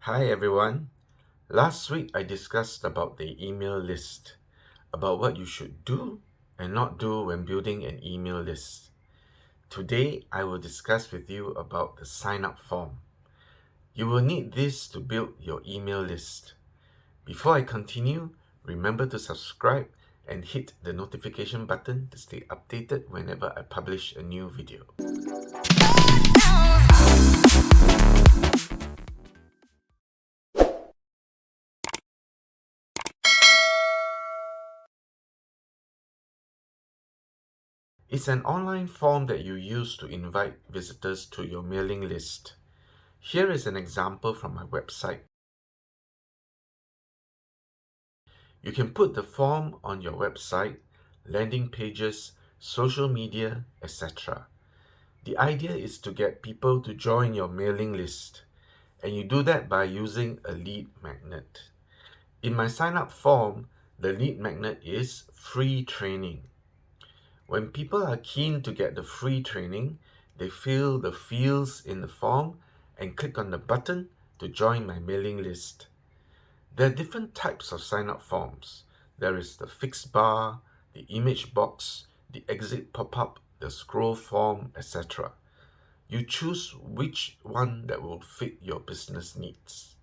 Hi everyone. Last week I discussed about the email list, about what you should do and not do when building an email list. Today I will discuss with you about the sign up form. You will need this to build your email list. Before I continue, remember to subscribe and hit the notification button to stay updated whenever I publish a new video. It's an online form that you use to invite visitors to your mailing list. Here is an example from my website. You can put the form on your website, landing pages, social media, etc. The idea is to get people to join your mailing list, and you do that by using a lead magnet. In my sign up form, the lead magnet is free training. When people are keen to get the free training, they fill the fields in the form and click on the button to join my mailing list. There are different types of sign-up forms. There is the fixed bar, the image box, the exit pop-up, the scroll form, etc. You choose which one that will fit your business needs.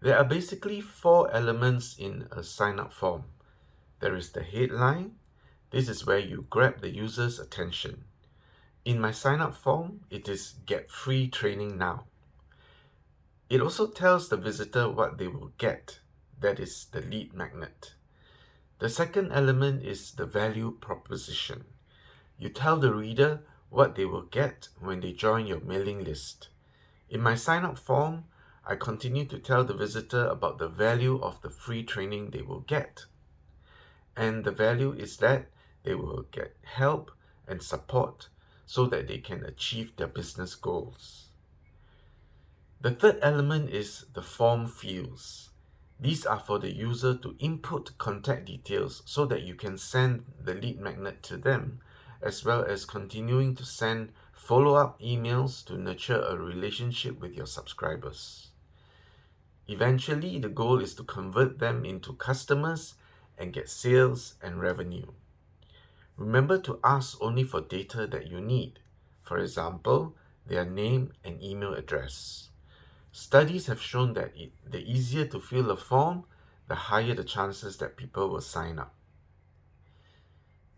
There are basically 4 elements in a sign-up form. There is the headline. This is where you grab the user's attention. In my sign-up form, it is Get Free Training Now. It also tells the visitor what they will get. That is the lead magnet. The second element is the value proposition. You tell the reader what they will get when they join your mailing list. In my sign-up form, I continue to tell the visitor about the value of the free training they will get. And the value is that they will get help and support so that they can achieve their business goals. The third element is the form fields. These are for the user to input contact details so that you can send the lead magnet to them, as well as continuing to send follow-up emails to nurture a relationship with your subscribers. Eventually, the goal is to convert them into customers and get sales and revenue. Remember to ask only for data that you need. For example, their name and email address. Studies have shown that the easier to fill a form, the higher the chances that people will sign up.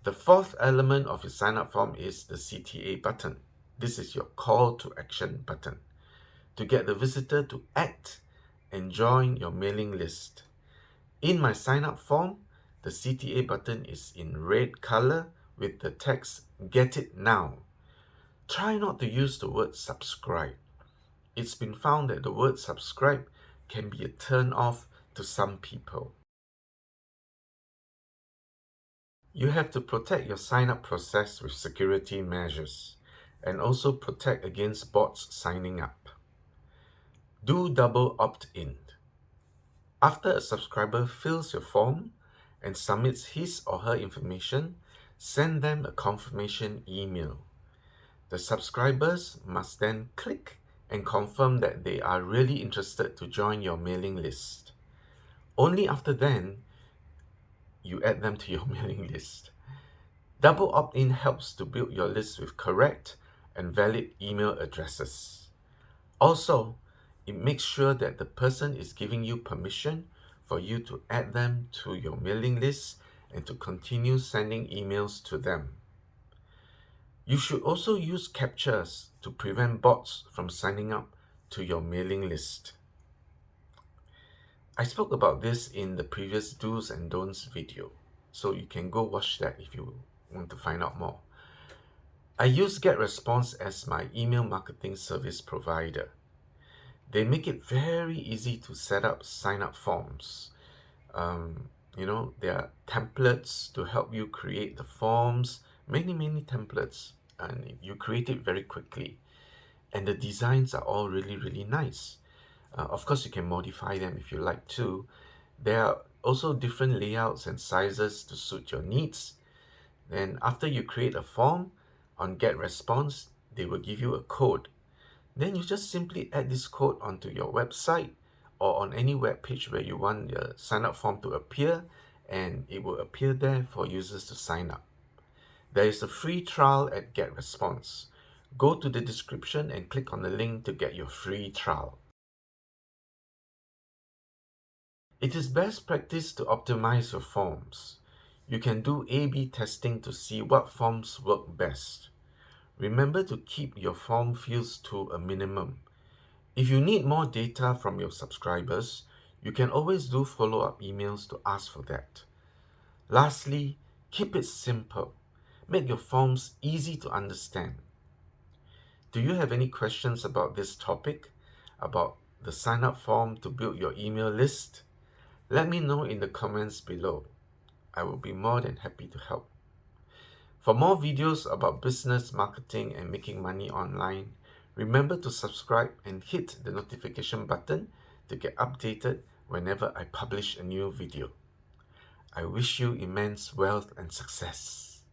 The fourth element of your sign up form is the CTA button. This is your call to action button to get the visitor to act and join your mailing list. In my sign up form, the CTA button is in red color with the text Get It Now. Try not to use the word subscribe. It's been found that the word subscribe can be a turn off to some people. You have to protect your sign-up process with security measures and also protect against bots signing up. Do double opt-in. After a subscriber fills your form and submits his or her information, send them a confirmation email. The subscribers must then click and confirm that they are really interested to join your mailing list. Only after then, you add them to your mailing list. Double opt-in helps to build your list with correct and valid email addresses. Also, it makes sure that the person is giving you permission for you to add them to your mailing list and to continue sending emails to them. You should also use captchas to prevent bots from signing up to your mailing list. I spoke about this in the previous do's and don'ts video, so you can go watch that if you want to find out more. I use GetResponse as my email marketing service provider. They make it very easy to set up sign-up forms. There are templates to help you create the forms, many templates, and you create it very quickly. And the designs are all really nice. Of course, you can modify them if you like to. There are also different layouts and sizes to suit your needs. Then after you create a form, on GetResponse, they will give you a code. Then you just simply add this code onto your website or on any web page where you want your sign up form to appear, and it will appear there for users to sign up. There is a free trial at GetResponse. Go to the description and click on the link to get your free trial. It is best practice to optimize your forms. You can do A/B testing to see what forms work best. Remember to keep your form fields to a minimum. If you need more data from your subscribers, you can always do follow-up emails to ask for that. Lastly, keep it simple. Make your forms easy to understand. Do you have any questions about this topic, about the sign-up form to build your email list? Let me know in the comments below. I will be more than happy to help. For more videos about business, marketing, and making money online, remember to subscribe and hit the notification button to get updated whenever I publish a new video. I wish you immense wealth and success.